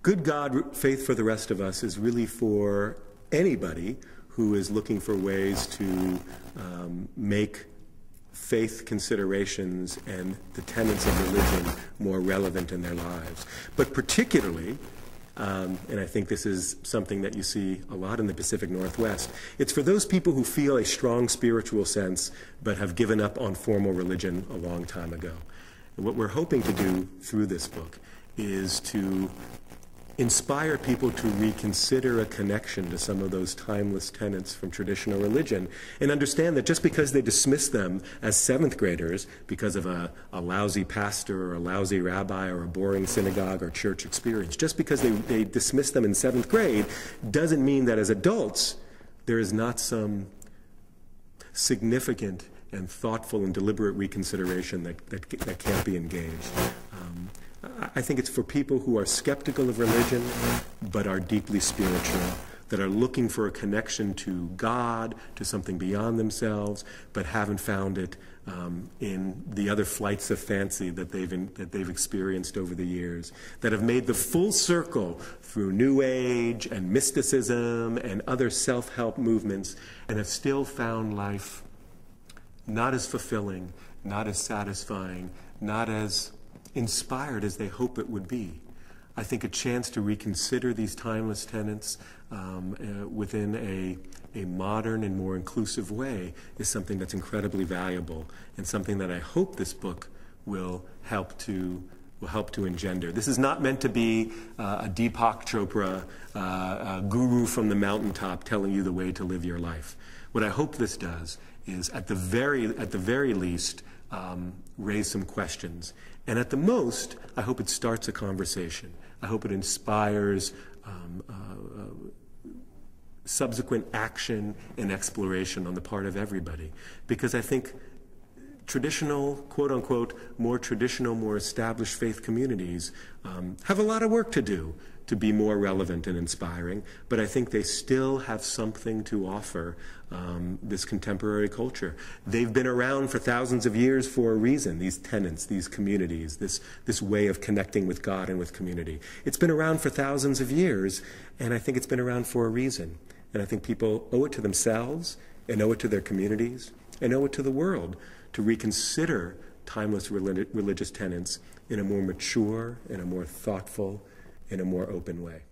Good God, faith for the rest of us is really for anybody who is looking for ways to make faith considerations and the tenets of religion more relevant in their lives. But particularly, and I think this is something that you see a lot in the Pacific Northwest, it's for those people who feel a strong spiritual sense but have given up on formal religion a long time ago. And what we're hoping to do through this book is to inspire people to reconsider a connection to some of those timeless tenets from traditional religion and understand that just because they dismiss them as seventh graders because of a lousy pastor or a lousy rabbi or a boring synagogue or church experience, just because they dismiss them in seventh grade doesn't mean that as adults there is not some significant and thoughtful and deliberate reconsideration that can't be engaged. I think it's for people who are skeptical of religion but are deeply spiritual, that are looking for a connection to God, to something beyond themselves, but haven't found it in the other flights of fancy that they've experienced over the years, that have made the full circle through New Age and mysticism and other self-help movements and have still found life not as fulfilling, not as satisfying, not as inspired as they hope it would be. I think a chance to reconsider these timeless tenets within a modern and more inclusive way is something that's incredibly valuable and something that I hope this book will help to engender. This is not meant to be a Deepak Chopra guru from the mountaintop telling you the way to live your life. What I hope this does is at the very least raise some questions. And at the most, I hope it starts a conversation. I hope it inspires subsequent action and exploration on the part of everybody. Because I think traditional, quote-unquote, more traditional, more established faith communities have a lot of work to do to be more relevant and inspiring, but I think they still have something to offer this contemporary culture. They've been around for thousands of years for a reason, these tenets, these communities, this way of connecting with God and with community. It's been around for thousands of years, and I think it's been around for a reason. And I think people owe it to themselves, and owe it to their communities, and owe it to the world to reconsider timeless religious tenets in a more mature, in a more thoughtful, in a more open way.